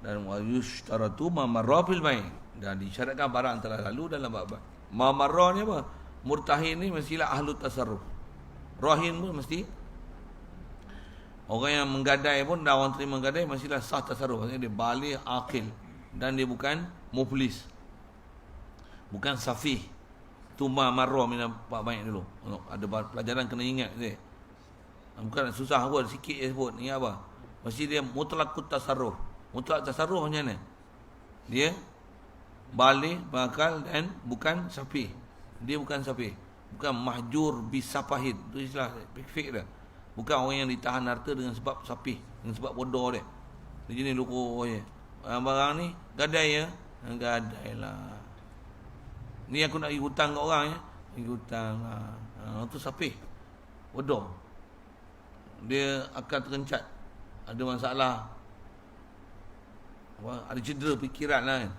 Dan wa yushtaratu ma marra fil bai', dan disyaratkan barang telah lalu dalam bab. Ma marra ni apa? Murtahin ni mestilah ahlu tasarruf. Rahin pun mesti orang yang menggadai pun, dah orang terima gadai mestilah sah tasarruf. Maksudnya dia baligh, aqil, dan dia bukan muflis, bukan safih. Tu ma marra min Pak Baik dulu. Ada pelajaran kena ingat dia. Bukan susah pun, sikit je sebut. Ni apa? Mesti dia mutlaqut tasarruf. Mutlaq tasarruf macam mana? Dia baligh, bakal, dan bukan safih. Dia bukan safih, bukan mahjur bisafahid. Itu istilah fik dah. Bukan orang yang ditahan harta dengan sebab safih, dengan sebab bodoh dia. Dia jenis loko je. Barang ni gadai ya. Gadai lah. Ni aku nak pergi hutang kat orang ya. Pergi hutang lah. Tu safih, bodoh. Dia akan terencat, ada masalah, ada cedera fikiran lah kan.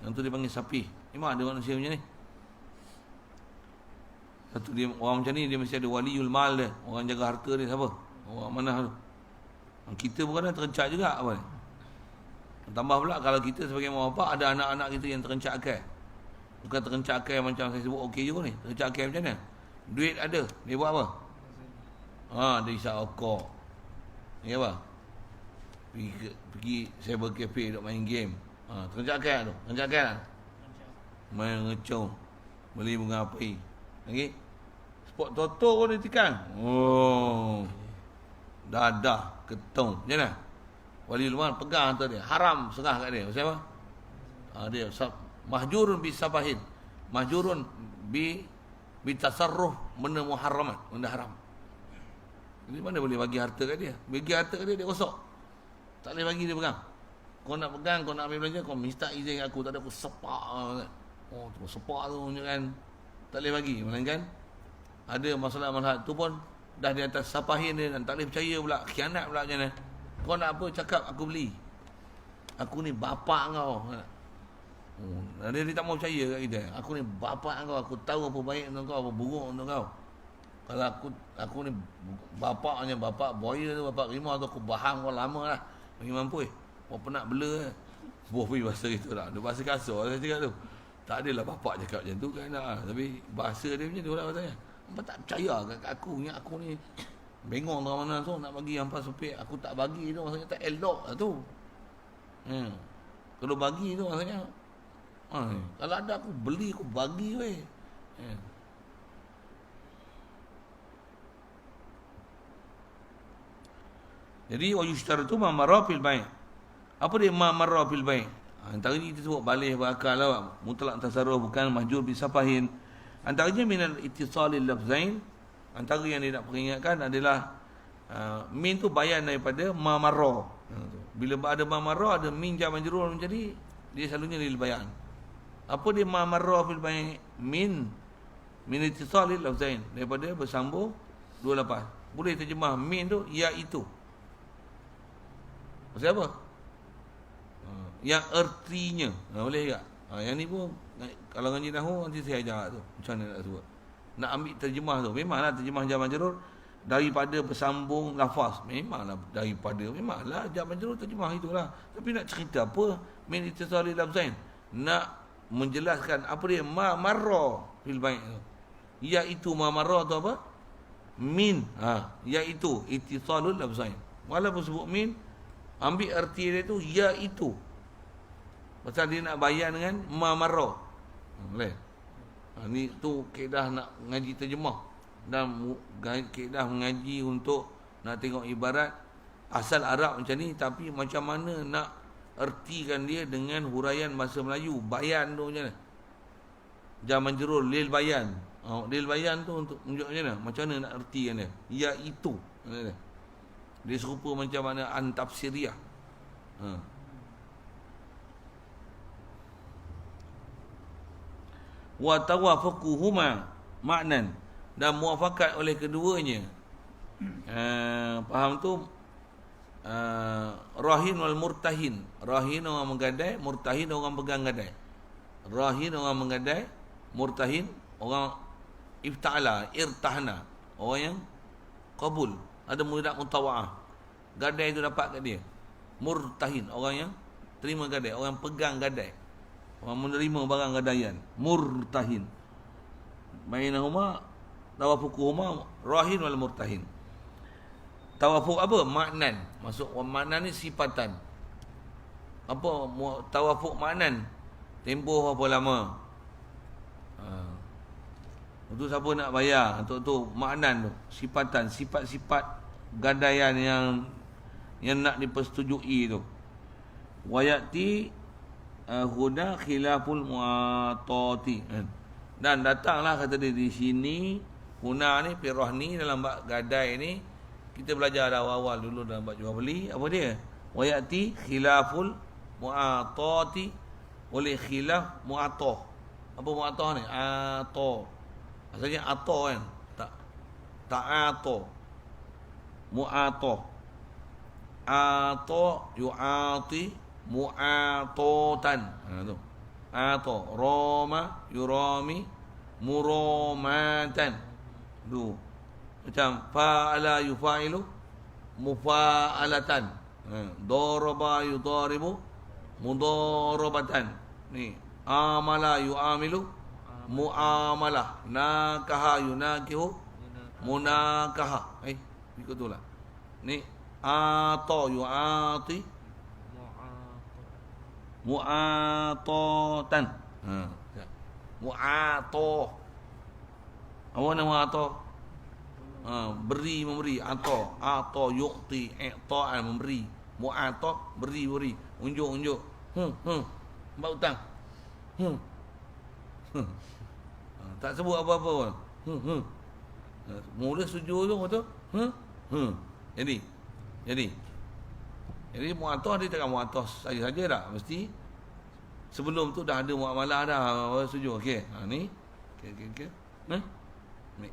Yang tu dia panggil safih. Memang ada manusia macam ni. Satu dia orang macam ni, dia mesti ada waliul mal dia. Orang jaga harta dia siapa? Orang mana tu? Kita pun kadang terencat juga apa ni. Tambah pula kalau kita sebagai mak bapak ada anak-anak kita yang terencat akal. Bukan terencat akal macam saya sebut okey juga ni. Terencat akal macam mana? Duit ada, dia buat apa? Dia isap okok. Ya apa? Pergi cyber cafe duk main game. Terencat akal tu. Terencat akal lah. Main ngecong. Beli bunga api. Lagi sport toto pun dia tekan. Dadah, ketung. Macam mana? Wali luar pegang harta dia. Haram serah kat dia. Pasal apa? Dia mahjurun bi sabahin. Mahjurun bi tasarruf benda muharramat, benda haram. Jadi mana boleh bagi harta kat dia? Bagi harta kat dia, dia rosak. Tak boleh bagi dia pegang. Kau nak pegang, kau nak ambil belanja, kau minta izin kat aku. Tak ada aku sepak. Tu sepak tu kan. Tak boleh bagi. Melainkan ada masalah-masalah tu pun dah di atas sapahin dia dan tak boleh percaya pula. Khianat pula macam mana. Kau nak apa? Cakap aku beli. Aku ni bapak kau. Dia tak mau percaya kat kita. Aku ni bapak kau. Aku tahu apa baik untuk kau, apa buruk untuk kau. Kalau aku ni bapaknya, bapak boya tu, bapak rimau tu, aku bahang kau lama lah. Bagi mampu kau pernah bela. Buah pergi bahasa itu lah. Dia bahasa kasar saya cakap tu. Tak adalah bapak cakap macam tu kan lah. Tapi bahasa dia macam tu lah katanya. Hampa tak percaya kat aku. Yang aku ni bengong tengah mana tu nak bagi hampa sepik. Aku tak bagi tu maksudnya tak elok lah tu. Kalau bagi tu maksudnya kalau ada aku beli, aku bagi weh. Jadi wa yushtaratu ma marra fil bai'. Apa dia ma marra fil bai'? Antaranya kita sebut baligh berakal lah. Mutlaq tasarruf, bukan mahjur bisafahin. Antaranya minal ittisalil lafzain. Antara yang dia nak peringatkan adalah min tu bayan daripada ma marra. Bila ada ma marra, ada min jar majrur menjadi, dia selalunya lil bayan. Apa dia ma marra fil bai'? Min ittisalil lafzain, daripada bersambung dua lafaz. Boleh terjemah min tu iaitu. Pasal apa? Yang ertinya. Boleh tak? Yang ni pun kalau ngaji nahwu nanti saya ajar tu. Macam mana nak sebut? Nak ambil terjemah tu. Memanglah terjemah jar majrur daripada bersambung lafaz. Memanglah memanglah jar majrur terjemah itulah. Tapi nak cerita apa? Min ittisalil lafzain. Nak menjelaskan apa dia ma marra fil bai' tu. Iaitu ma marra tu apa? Min. Iaitu ittisalul lafzain. Walaupun sebut min, ambil erti dia tu iaitu. Pasal dia nak bayan dengan ma marra. Boleh. Ni tu kaedah nak ngaji terjemah dan kaedah mengaji untuk nak tengok ibarat asal Arab macam ni, tapi macam mana nak ertikan dia dengan huraian bahasa Melayu. Bayan tu macam mana? Jar majrur lil bayan. Lil bayan tu untuk tunjuk macam mana? Macam mana nak ertikan dia? Iaitu. Dia serupa macam mana antafsiriyah. Wa tawafaquhuma maknan, dan muafakat oleh keduanya. Faham tu? Rahin wal murtahin. Rahin orang menggadai, murtahin orang pegang gadai. Rahin orang menggadai, murtahin orang ifta'ala, irtahna, orang yang qabul. Ada murid mutawa'ah, gadai itu dapat kat dia. Murtahin orang yang terima gadai, orang pegang gadai, orang menerima barang gadaian. Murtahin. Bainahuma tawafukuhuma rahin wal murtahin. Tawafuk apa? Maknan. Maksud maknan ni sifatan. Apa tawafuk maknan? Tempoh apa lama? Untuk siapa nak bayar? Untuk tu maknan tu, sifatan, sifat-sifat gadaian yang nak dipersetujui tu. Wayati huna khilaful muatati. Dan datanglah kata dia di sini, huna ni pirah ni dalam bab gadai ni kita belajar dah awal dulu dalam bab jual beli. Apa dia? Wayati khilaful muatati, oleh khilaf muatah. Apa muatah ni? Atah. Asalnya atah kan? Ta'atah. Mu'atah. Atah yu'ati mu'atatan. Tu. Atah. Roma yurami muramatan. Tu. Macam fa'ala yufa'ilu mufa'alatan. Daraba yudaribu mudarabatan. Ni. Amala yu'amilu mu'amalah. Nakaha yunakihu munakaha. Ikut tu lah. Ni ata yu'ati mu'atatan. Mu'atah. Apa nama atah? Beri, memberi. Atah yu'ti, i'ta'an, memberi. Mu'atah, beri. Unjuk. Mbak hutang. Tak sebut apa-apa pun. Mula sujud tu betul. Jadi mu'atah dia takkan mu'atah saja tak. Mesti sebelum tu dah ada muamalah dah sujud. Okey. Ni. Okey. Ni.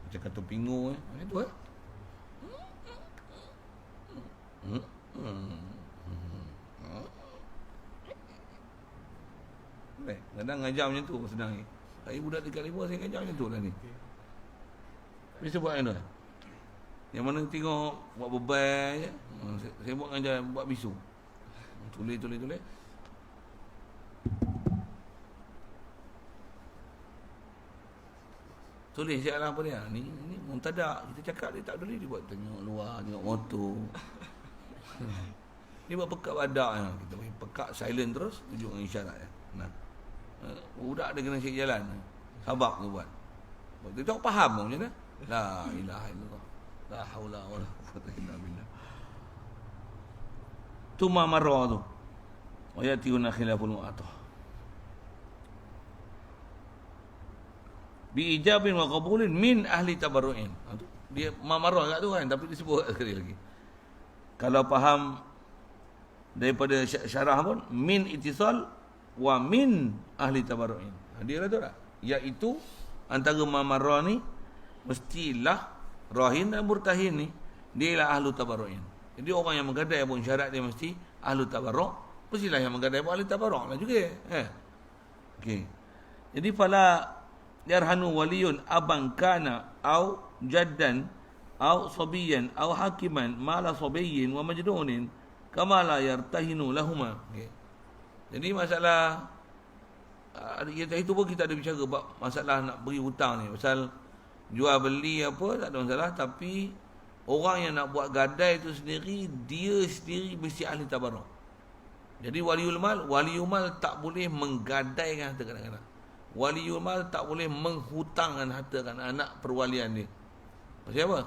Macam kata pingu itu kadang ngajar macam tu senang ni. Saya budak dekat Libur saya ngajar macam tu lah ni. Bisa buat yang tu. Yang mana tengok buat beban je. Saya buat ngajar buat bisu. Tulis. Tulis je lah apa dia. Ni muntadak. Kita cakap dia tak boleh dia buat tengok luar, tengok motor. Dia buat pekat badak ya. Kita bagi pekat silent terus tunjuk dengan isyarat ya. Nah. Budak dia kena cek jalan. Sabak tu buat. Dia tak faham macam mana? La ilaha illallah. La haula wala quwwata illa billah. Tu marah tu. Wa yatiuna khilaful mu'atah. Bi ijabin wa qabulin min ahli tabarru'in. Dia marah kat tu kan, tapi disebut sekali lagi. Kalau faham daripada syarah pun min ittisal wa min ahli tabarru'in. Dia kata tak? Iaitu antara mamarah ni mestilah rahin dan murtahin ni dia ialah ahlu tabarru'in. Jadi orang yang menggadai pun syarat dia mesti ahlu tabarru', mestilah yang menggadai pun ahli tabarru' lah juga. Okey. Jadi fala yarhanu waliyun aban kana au jaddan au sabiyan au hakiman mala sabiyyin wa majnunin kama la yartahinu lahuma. Okay. Jadi masalah itu pun kita ada bicara masalah nak beri hutang ni. Pasal jual beli apa tak ada masalah, tapi orang yang nak buat gadai tu sendiri, dia sendiri mesti ahli tabarruk. Jadi waliul mal tak boleh menggadaikan harta kanak-kanak. Waliul mal tak boleh menghutangkan harta kanak-kanak perwalian dia. Pasal apa?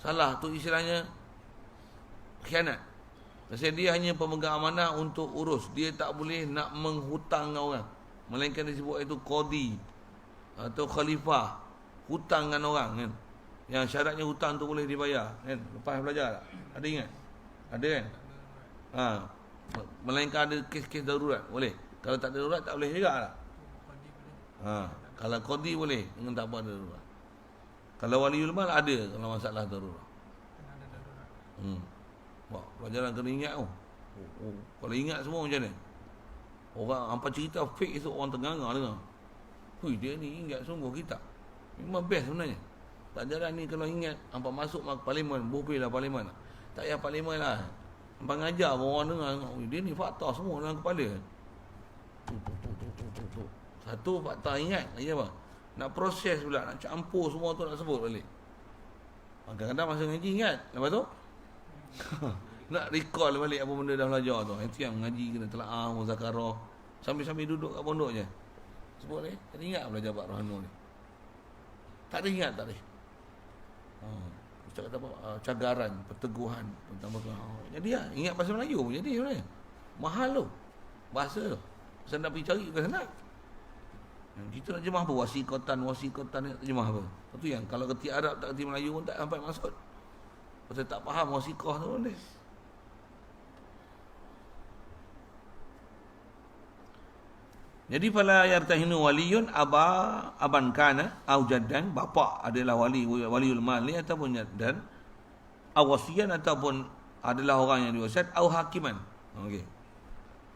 Salah tu istilahnya khianat. Pasal dia hanya pemegang amanah untuk urus. Dia tak boleh nak menghutang dengan orang. Melainkan disebut itu qadi atau khalifah. Hutang dengan orang kan. Yang syaratnya hutang tu boleh dibayar kan. Lepas belajar tak? Ada ingat? Ada kan? Melainkan ada kes-kes darurat. Boleh. Kalau tak darurat tak boleh juga tak? Kalau qadi boleh dengan tak apa darurat. Kalau waliul mal ada kalau masalah darurat. Wah, pelajaran kena ingat tu. Kalau ingat semua macam ni. Orang hampa cerita fake esok orang ternganga dengar. Hui, dia ni ingat sungguh kita. Memang best sebenarnya. Pelajaran ni kalau ingat, hampa masuk parlimen, bupilah parlimen. Tak payah parlimen lah. Hampa ngajar orang dengar, dia ni fakta semua dalam kepala. Satu fakta ingat, lagi apa? Nak proses pula, nak campur semua tu nak sebut balik. Kadang-kadang masa ngaji ingat, lepas tu nak recall balik apa benda dah belajar tu. Itu yang ngaji kena telaah, muzakarah. Sambil-sambil duduk kat pondok je. Sebut ni, tak ingat belajar Pak Rohano ni. Tak ada ingat, tak ada. Ustaz kata apa? Cagaran, perteguhan, jadi ya, ingat bahasa Melayu pun jadi sebenarnya. Mahal tu. Bahasa tu. Pasal nak pergi cari bukan senang. Kita nak terjemah apa? Wasikotan nak terjemah apa? Lepas tu yang kalau kerti Arab tak kerti Melayu pun tak sampai maksud. Pasal tak faham wasikoh tu pun dia. Jadi fala yartahinu waliyun aban kana au jaddan, bapa adalah waliul mali ataupun jaddan, au wasiyan ataupun adalah orang yang diwasiat, au hakiman. Okey.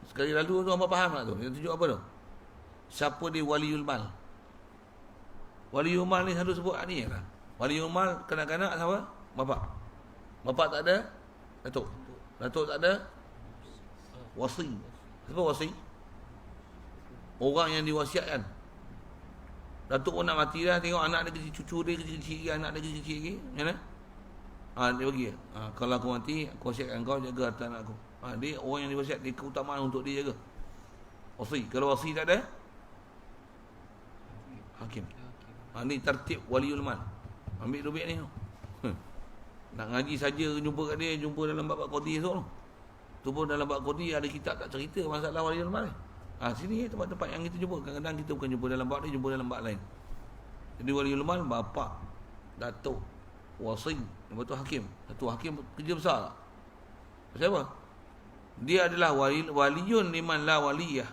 Sekali lalu tu hangpa faham tak tu? Yang tunjuk apa tu? Siapa dia waliul mal? Waliul mal ni selalu sebut ni lah. Waliul mal kanak-kanak siapa? Bapa. Bapa tak ada, datuk. Datuk tak ada, wasi. Siapa wasi? Orang yang diwasiatkan. Datuk pun nak mati dah, tengok anak dia kecil, cucu dia kecil-kecil lagi, anak dia kecil-kecil lagi, macam mana? Dia bagi. Kalau aku mati, aku wasiatkan kau jaga harta anak aku. Dia orang yang diwasiat, dia keutamaan untuk dia jaga. Wasi. Kalau wasi tak ada, hakim. Ni tertib waliul mal. Ambil duit ni. Nak ngaji saja jumpa kat dia, jumpa dalam bab qadi esok tu. Tu pun dalam bab qadi ada kitab tak cerita masalah waliul mal. Sini tempat-tempat yang kita jumpa. Kadang-kadang kita bukan jumpa dalam bab ni, jumpa dalam bab lain. Jadi waliul mal, bapa, datuk, wasi, lepas tu hakim. Satu hakim kerja besar. Pasal apa? Dia adalah waliyun liman la waliyah.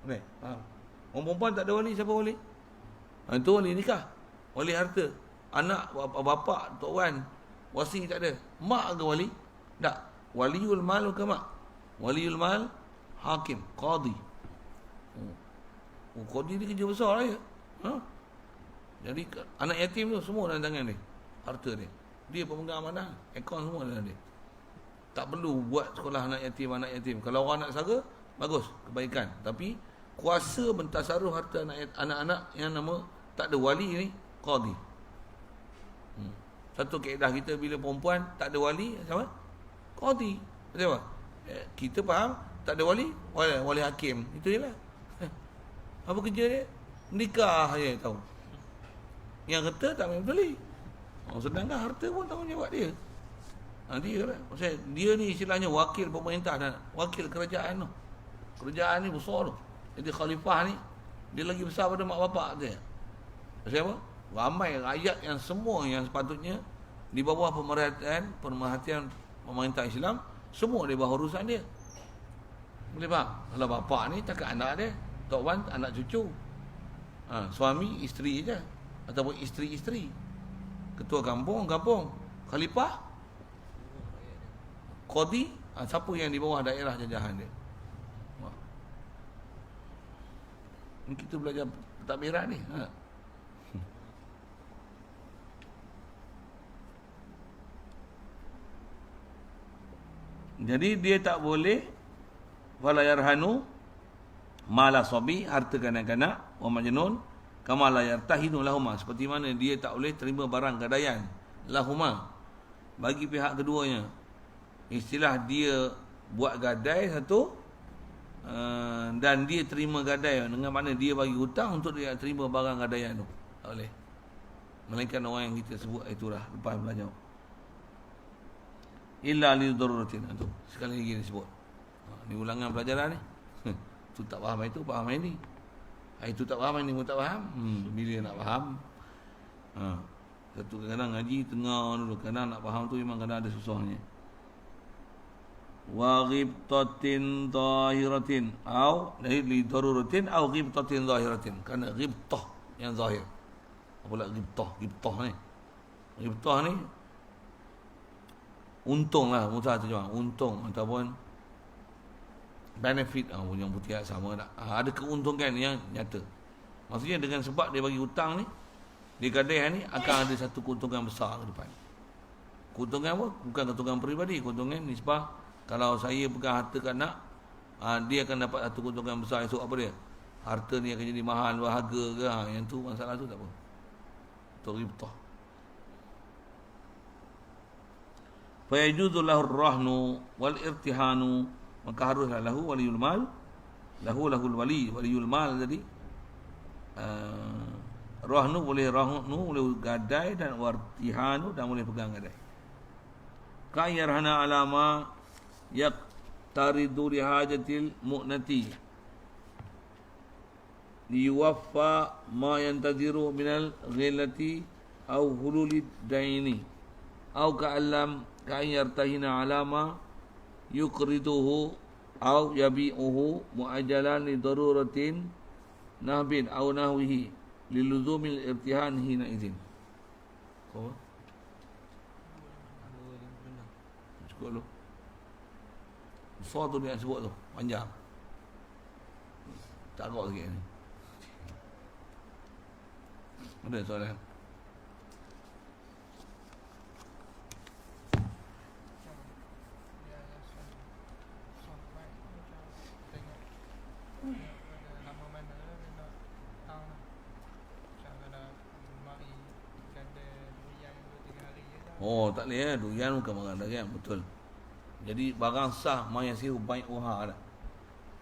Okey, faham? Orang perempuan tak ada wali, siapa wali? Itu wali nikah, wali harta. Anak, bapa, tok wan, wasi tak ada. Mak ke wali? Tak. Waliul mal ke mak? Waliul mal, hakim, qadi. Qadi ni kerja besar lah ya. Jadi anak yatim tu semua dalam tangan dia, harta dia. Dia pemegang amanah, akaun semua dalam dia. Tak perlu buat sekolah anak yatim. Kalau orang nak sara, bagus, kebaikan. Tapi kuasa mentasaruf harta anak-anak yang nama tak ada wali ni, qadi. Satu kaedah kita bila perempuan tak ada wali, sama? Qadi. Betul apa? Kita faham, tak ada wali hakim. Itu je lah. Apa kerja dia? Nikah je tahu. Yang harta tak main beli. Sedangkan harta pun tanggungjawab dia. Dia lah. Maksudnya, dia ni istilahnya wakil pemerintah dan wakil kerajaan tu. Kerajaan ni besar tu. Jadi khalifah ni, dia lagi besar pada mak bapak dia. Maksudnya apa? Ramai rakyat yang semua yang sepatutnya di bawah pemerhatian pemerintah Islam, semua di bawah urusan dia. Boleh faham? Kalau bapa ni cakap anak dia, tok wan anak cucu. Suami isteri je ataupun isteri-isteri. Ketua kampung, khalifah, qadi, siapa yang di bawah daerah jajahan dia. Ni kita belajar pentadbiran ni. Jadi dia tak boleh wala yarhanu mala sabi, harta kanak-kanak, wa majnun, kama la yartahinu lahuma, seperti mana dia tak boleh terima barang gadaian lahuma bagi pihak keduanya. Istilah dia buat gadai satu, dan dia terima gadai dengan mana dia bagi hutang untuk dia terima barang gadaian tu. Tak boleh. Melainkan orang yang kita sebut itulah lepas belajar. Illa li daruratin. Tu sekali lagi disebut. Ni ulangan pelajaran ni. Tu tak faham itu, faham ini. Itu tak faham, ini pun tak faham. Bila nak faham? Satu kadang ngaji tengah dulu, kadang nak faham tu memang kadang ada susahnya. Wa ghibtatin zahiratin au li daruratin au ghibtatin zahiratin. Kerana ghibtah yang zahir. Apa pula ghibtah ni? Ghibtah ni untung lah, mudah terjemah. Untung ataupun benefit, yang putih sama tak? Ada keuntungan yang nyata. Maksudnya dengan sebab dia bagi hutang ni, Di gadai ni akan ada satu keuntungan besar ke depan. Keuntungan apa? Bukan keuntungan peribadi, keuntungan nisbah. Kalau saya pegang harta kat anak, dia akan dapat satu keuntungan besar esok apa dia? Harta ni akan jadi mahal, berharga ke? Yang tu masalah tu tak apa. Untuk ribtah. Fa yajuzu lahu ar-rahnu wal irtihanu, maka haruslah lahu waliyul mal, lahul wali, waliyul mal tadi. Rahnu boleh gadai, dan wartihanu dan boleh pegang gadai. Ka'yarhana alama yaqtaridu lihajatil mu'nati liyuwaffa ma yantaziru minal ghillati aw hululid daini aw ka'yartahina alama yuqriduhu aw yabi'uhu mu'ajalan li daruratin nahbin aw nahwihi liluzumil irtihan hina izin. Apa? Cukup dulu. Besar tu dia sebut tu, panjang. Tak agak sikit ni. Ada soalan? Oh, tak boleh durian bukan barang dagang, betul. Jadi barang sah ma yasihu bai'uha dah.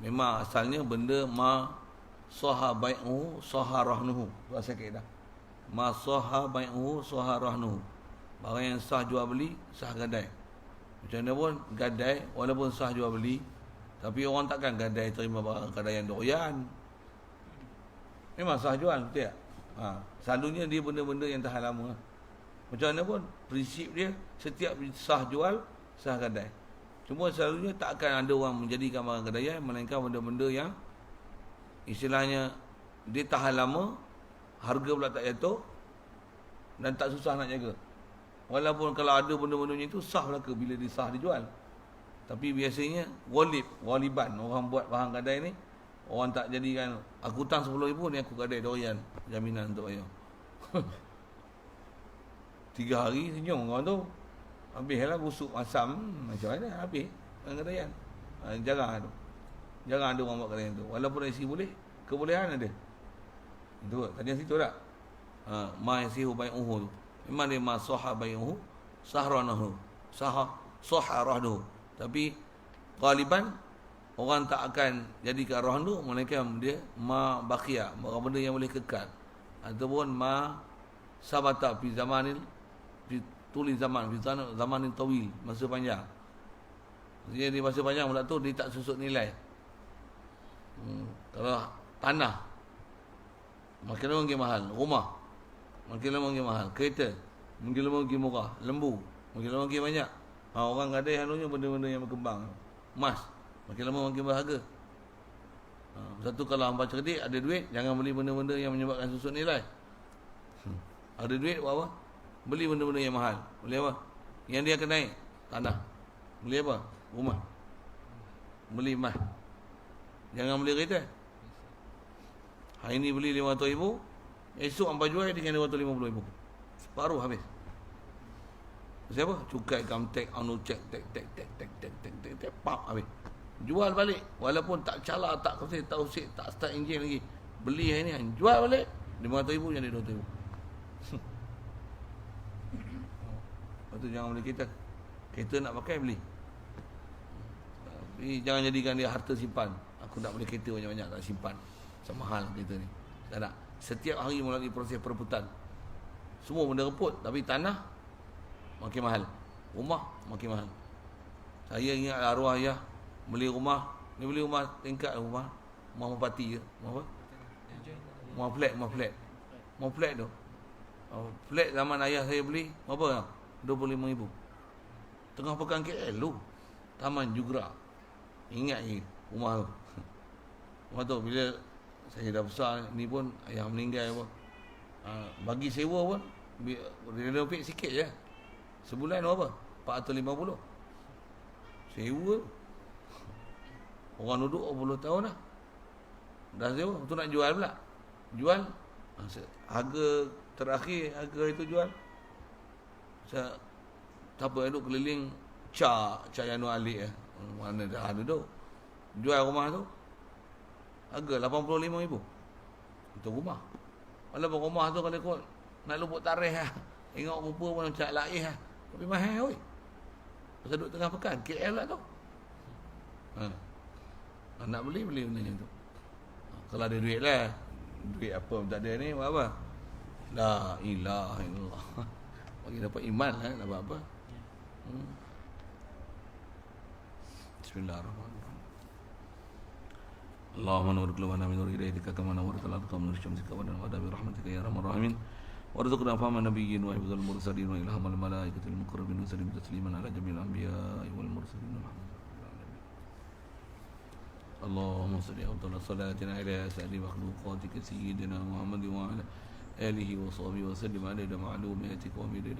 Memang asalnya benda ma sahha bai'uhu sahha rahnuhu. Tu asal kaedah. Ma sahha bai'uhu sahha rahnuhu. Barang yang sah jual beli, sah gadai. Macam mana pun gadai walaupun sah jual beli, tapi orang takkan gadai terima barang gadaian durian. Memang sah jual, betul tak? Selalunya dia benda-benda yang tahan lama. Macam mana pun prinsip dia setiap sah jual, sah gadai. Cuma selalunya tak akan ada orang menjadikan barang gadaian, melainkan benda-benda yang istilahnya dia tahan lama, harga pula tak jatuh dan tak susah nak jaga. Walaupun kalau ada benda-benda macam itu sah belaka bila dia sah dijual. Tapi biasanya waliban orang buat barang gadai ni, orang tak jadikan aku hutang 10,000 ni aku gadai durian, jaminan untuk bayar. 3 hari senyum kawan tu. Habislah busuk asam. Macam mana habis gadaian. Jarang ada orang buat gadaian tu. Walaupun dari sini boleh, kebolehan ada. Itu tadi situ tak? Ma yasihu bai'uhu tu. Memang dia ma sahha bai'uhu sahranahu. Sahha rahduhu. Tapi galiban orang tak akan jadikan rahnu, melainkan dia ma baqiya, benda yang boleh kekal, ataupun ma sabata fi zamanil tulis zaman yang tawil, masa panjang. Jadi masa panjang pula tu dia tak susut nilai. Kalau tanah makin lama makin mahal, rumah makin lama makin mahal, kereta makin lama makin murah, lembu makin lama makin banyak. Orang gadai halunya benda-benda yang berkembang. Emas makin lama makin berharga. Satu, kalau hamba cerdik ada duit, jangan beli benda-benda yang menyebabkan susut nilai. Ada duit buat apa? Beli benda-benda yang mahal. Beli apa? Yang dia akan naik, tanah. Beli apa? Rumah. Beli emas. Jangan beli kereta. Hari ni beli 500,000, esok hamba jual dengan 250,000. Separuh habis. Siapa? Cukai income tax, anu check, tek, pap habis. Jual balik. Walaupun tak cala, tak kosek, tak usik, tak start enjin lagi. Beli hari ni, jual balik. 500,000 jadi 200,000. Lepas tu jangan beli kereta. Kereta nak pakai, beli. Tapi jangan jadikan dia harta simpan. Aku nak beli kereta banyak-banyak, tak simpan. Sama hal kereta ni. Tak nak. Setiap hari melalui proses perebutan. Semua benda reput. Tapi tanah makin mahal. Rumah makin mahal. Saya ingat arwah ayah beli rumah. Ni beli rumah tingkat rumah. Rumah merpati ke? Rumah apa? Rumah flat tu. Flat zaman ayah saya beli berapa lah? 25,000. Tengah pekan KL tu. Taman Jugra. Ingat je rumah tu. Rumah tu bila saya dah besar ni pun ayah meninggal apa. Bagi sewa pun renovate sikit je. Sebulan berapa? 450. Sewa. Orang duduk 20 tahun dah. Dah sewa, tu nak jual pula. Jual harga terakhir harga itu jual. Saya siapa duduk keliling Cak Yanu Ali mana dah duduk. Jual rumah tu. Harga 85,000. Itu rumah. Walaupun rumah tu kalau ikut nak luput tarikh lah. Tengok rupa pun macam laih lah. Tapi mahal oi. Pasal duduk tengah pekan, KL lah tu. Nak beli benda macam tu. Kalau ada duit lah. Duit apa pun tak ada ni, buat apa? La ilaha illallah. Bagi dapat iman lah, dapat apa? Bismillahirrahmanirrahim. Allahumma nur qulubana min nur hidaytika kama nawwarta al-ardha min nur syamsika wa nawada bi rahmatika ya arhamar rahimin. Warzuqna fahma nabiyyin wa hifdzal mursalin wa ilhamal malaikatil muqarrabin wa sallim tasliman ala jami'il anbiya'i wal mursalin. Allahumma salli ala salatina ala sayyidi makhluqatika sayyidina Muhammad wa ala alihi wa sahbihi wa sallim ala ma'lumatika wa